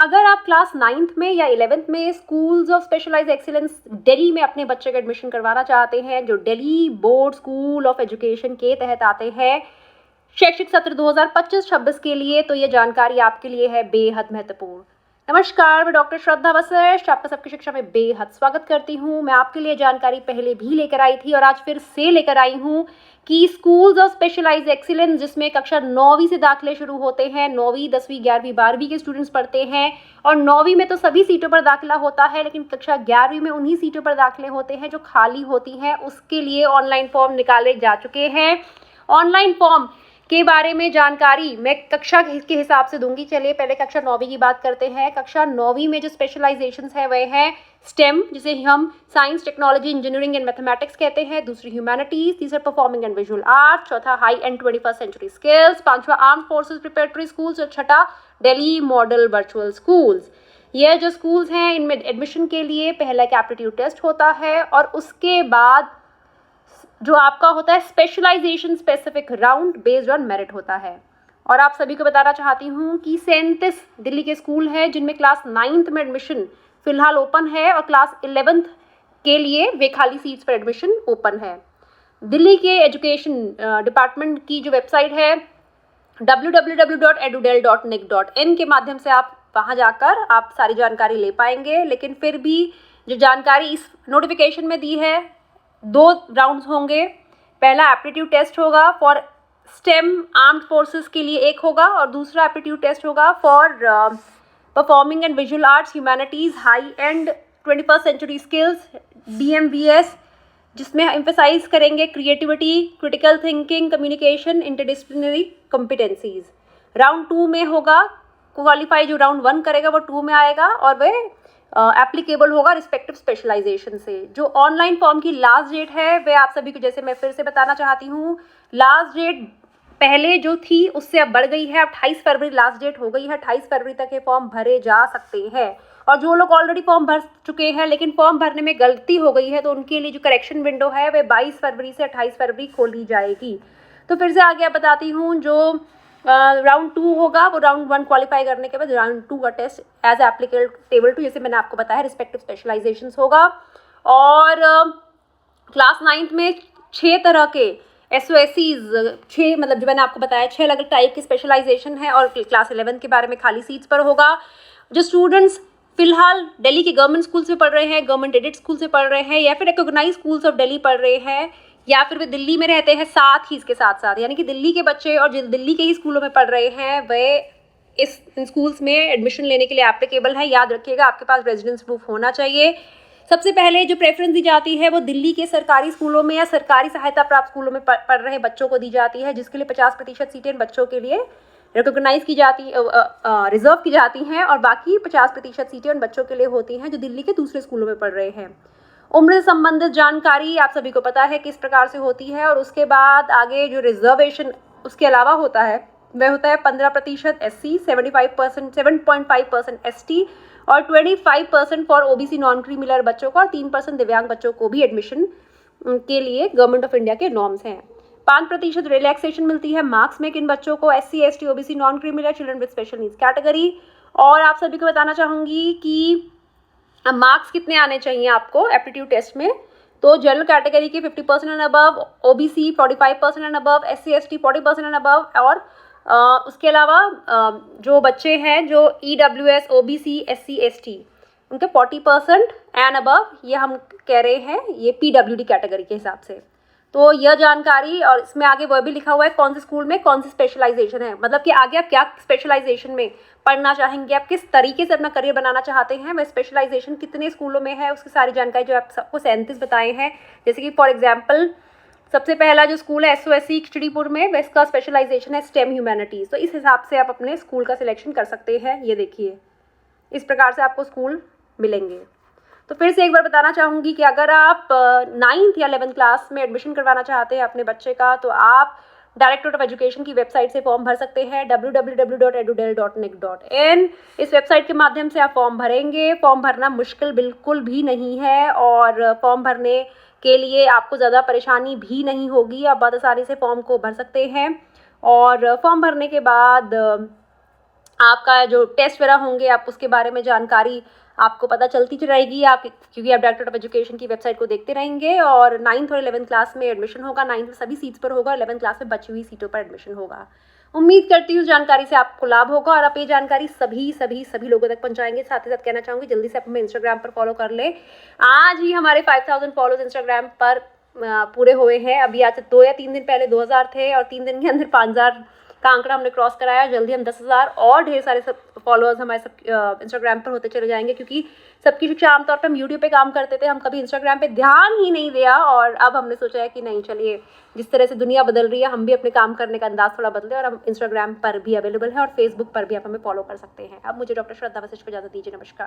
अगर आप class 9th में या 11th में schools of specialised excellence Delhi में अपने बच्चे का एडमिशन करवाना चाहते हैं, जो Delhi board school of education के तहत आते हैं शैक्षिक सत्र 2025-26 के लिए, तो ये जानकारी आपके लिए है बेहद महत्वपूर्ण। नमस्कार, मैं डॉक्टर श्रद्धा वशिष्ठ आपका सबकी शिक्षा में बेहद स्वागत करती हूँ। मैं आपके लिए जानकारी पहले भी लेकर आई थी और आज फिर से लेकर आई हूँ कि स्कूल्स ऑफ स्पेशलाइज्ड एक्सीलेंस, जिसमें कक्षा 9वीं से दाखिले शुरू होते हैं, 9वीं 10वीं 11वीं 12वीं के स्टूडेंट्स पढ़ते हैं और 9वीं में तो सभी सीटों पर दाखिला होता है, लेकिन कक्षा 11वीं में उन्हीं सीटों पर दाखिले होते हैं जो खाली होती हैं। उसके लिए ऑनलाइन फॉर्म निकाले जा चुके हैं। ऑनलाइन फॉर्म के बारे में जानकारी मैं कक्षा के हिसाब से दूंगी। चलिए पहले कक्षा 9वीं की बात करते हैं। कक्षा 9वीं में जो स्पेशलाइजेशंस है वह है स्टेम, जिसे हम science technology engineering and mathematics कहते हैं। दूसरी ह्यूमैनिटीज, तीसरा परफॉर्मिंग एंड विजुअल आर्ट, चौथा high end 21st century skills, पांचवा आर्म्ड फोर्सेस प्रिपरेटरी स्कूल्स और छठा दिल्ली मॉडल वर्चुअल स्कूल्स। ये जो स्कूल्स हैं इनमें एडमिशन के लिए पहला एक एप्टीट्यूड टेस्ट होता है और उसके बाद जो आपका होता है specialisation specific round based on merit होता है। और आप सभी को बताना चाहती हूँ कि 37 दिल्ली के स्कूल हैं जिनमें क्लास 9th में एडमिशन फिलहाल ओपन है और क्लास 11th के लिए वे खाली सीट्स पर एडमिशन ओपन है। दिल्ली के एजुकेशन डिपार्टमेंट की जो वेबसाइट है www.edudel.nic.in के माध्यम से आप वहाँ जाकर आप सारी जानकारी ले पाएंगे। लेकिन फिर भी जो जानकारी इस नोटिफिकेशन में दी है, 2 राउंड्स होंगे। पहला एप्टीट्यूड टेस्ट होगा फॉर स्टेम आर्म्ड फोर्सेस के लिए एक होगा और दूसरा एप्टीट्यूड टेस्ट होगा for performing and visual arts, humanities, high end 21st century skills, DMVS, जिसमें एम्फेसाइज करेंगे creativity, critical thinking, communication, interdisciplinary competencies. Round 2 में होगा क्वालिफाई, जो राउंड 1 करेगा वो 2 में आएगा और वह एप्लीकेबल होगा रिस्पेक्टिव स्पेशलाइजेशन से। जो ऑनलाइन फॉर्म की लास्ट डेट है वह आप सभी को जैसे मैं फिर से बताना चाहती हूँ, लास्ट डेट पहले जो थी उससे अब बढ़ गई है। अब 28 फरवरी लास्ट डेट हो गई है। 28 फरवरी तक ये फॉर्म भरे जा सकते हैं और जो लोग ऑलरेडी फॉर्म भर चुके हैं लेकिन फॉर्म भरने में गलती हो गई है तो उनके लिए जो करेक्शन विंडो है वह 22 फरवरी से 28 फरवरी खोली जाएगी। तो फिर से आगे बताती हूँ, जो राउंड 2 होगा वो राउंड 1 क्वालिफाई करने के बाद राउंड 2 का टेस्ट एज एप्लीकेबल टू, जैसे मैंने आपको बताया, रिस्पेक्टिव स्पेशलाइजेशन होगा। और क्लास 9th में 6 तरह के SOSCs, 6 मतलब जो मैंने आपको बताया 6 अलग अलग टाइप की स्पेशलाइजेशन है और क्लास 11 के बारे में खाली सीट्स पर होगा। जो स्टूडेंट्स फिलहाल दिल्ली के गवर्नमेंट स्कूल से पढ़ रहे हैं, गवर्नमेंट एडेड स्कूल से पढ़ रहे हैं या फिर रिकॉग्नाइज स्कूल्स ऑफ दिल्ली पढ़ रहे हैं या फिर वे दिल्ली में रहते हैं, साथ ही इसके साथ साथ यानी कि दिल्ली के बच्चे और जो दिल्ली के ही स्कूलों में पढ़ रहे हैं वे इस स्कूल्स में एडमिशन लेने के लिए एप्लीकेबल है। याद रखिएगा आपके पास रेजिडेंस प्रूफ होना चाहिए। सबसे पहले जो प्रेफरेंस दी जाती है वो दिल्ली के सरकारी स्कूलों में या सरकारी सहायता प्राप्त स्कूलों में पढ़ रहे बच्चों को दी जाती है, जिसके लिए 50% सीटें बच्चों के लिए रिकॉग्नाइज की जाती, रिजर्व की जाती हैं और बाकी 50% सीटें उन बच्चों के लिए होती हैं जो दिल्ली के दूसरे स्कूलों में पढ़ रहे हैं। उम्र से संबंधित जानकारी आप सभी को पता है किस प्रकार से होती है। और उसके बाद आगे जो रिजर्वेशन उसके अलावा होता है वह होता है 15% SC, 7.5% ST और 25% फॉर OBC नॉन क्रीमिलर बच्चों को और 3% दिव्यांग बच्चों को भी एडमिशन के लिए गवर्नमेंट ऑफ इंडिया के नॉर्म्स हैं। 5% रिलैक्सेशन मिलती है मार्क्स में किन बच्चों को, SC, ST, OBC non creamy layer, children with special needs category. और आप सभी को बताना चाहूँगी कि मार्क्स कितने आने चाहिए आपको एप्टीट्यूड टेस्ट में। तो जनरल कैटेगरी के 50% and above, OBC 45% and above, SC, ST 40% and above और उसके अलावा जो बच्चे हैं जो EWS, OBC, SC, ST उनके 40% एंड अबव, ये हम कह रहे हैं ये PWD कैटेगरी के हिसाब से। तो यह जानकारी, और इसमें आगे वह भी लिखा हुआ है कौन से स्कूल में कौन सी स्पेशलाइजेशन है, मतलब कि आगे आप क्या स्पेशलाइजेशन में पढ़ना चाहेंगे, आप किस तरीके से अपना करियर बनाना चाहते हैं, वह स्पेशलाइजेशन कितने स्कूलों में है, उसकी सारी जानकारी जो आप सबको 37 बताए हैं। जैसे कि फॉर एग्जाम्पल सबसे पहला जो स्कूल है SOSC खिचड़ीपुर में, वह इसका स्पेशलाइजेशन है स्टेम ह्यूमैनिटीज़। तो इस हिसाब से आप अपने स्कूल का सिलेक्शन कर सकते हैं। ये देखिए इस प्रकार से आपको स्कूल मिलेंगे। तो फिर से एक बार बताना चाहूँगी कि अगर आप 9th या 11th क्लास में एडमिशन करवाना चाहते हैं अपने बच्चे का, तो आप डायरेक्टरेट ऑफ एजुकेशन की वेबसाइट से फॉर्म भर सकते हैं www.edudel.nic.in। इस वेबसाइट के माध्यम से आप फॉर्म भरेंगे। फॉर्म भरना मुश्किल बिल्कुल भी नहीं है और फॉर्म भरने के लिए आपको ज़्यादा परेशानी भी नहीं होगी। आप बहुत आसानी से फॉर्म को भर सकते हैं और फॉर्म भरने के बाद आपका जो टेस्ट वगैरह होंगे आप उसके बारे में जानकारी आपको पता चलती रहेगी, आप क्योंकि आप डायरेक्टर ऑफ एजुकेशन की वेबसाइट को देखते रहेंगे। और 9th और 11th क्लास में एडमिशन होगा, 9th में सभी सीट्स पर होगा, 11th क्लास में बची हुई सीटों पर एडमिशन होगा। उम्मीद करती हूँ जानकारी से आपको लाभ होगा और आप ये जानकारी सभी लोगों तक पहुंचाएंगे। साथ ही साथ कहना चाहूँगी जल्दी से आप हमें इंस्टाग्राम पर फॉलो कर लें। आज ही हमारे 5000 फॉलोज इंस्टाग्राम पर पूरे हुए हैं। अभी आज से 2 या 3 दिन पहले 2000 थे और 3 दिन के अंदर 5000 का आंकड़ा हमने क्रॉस कराया। जल्दी हम 10,000 और ढेर सारे सब फॉलोअर्स हमारे सब इंस्टाग्राम पर होते चले जाएंगे, क्योंकि सबकी शिक्षा आमतौर पर हम यूट्यूब पे काम करते थे, हम कभी इंस्टाग्राम पे ध्यान ही नहीं दिया। और अब हमने सोचा है कि नहीं, चलिए जिस तरह से दुनिया बदल रही है हम भी अपने काम करने का अंदाज थोड़ा बदले और हम इंस्टाग्राम पर भी अवेलेबल है और फेसबुक पर भी आप हमें फॉलो कर सकते हैं। अब मुझे डॉक्टर श्रद्धा वशिष्ठ को इजाजत दीजिए। नमस्कार।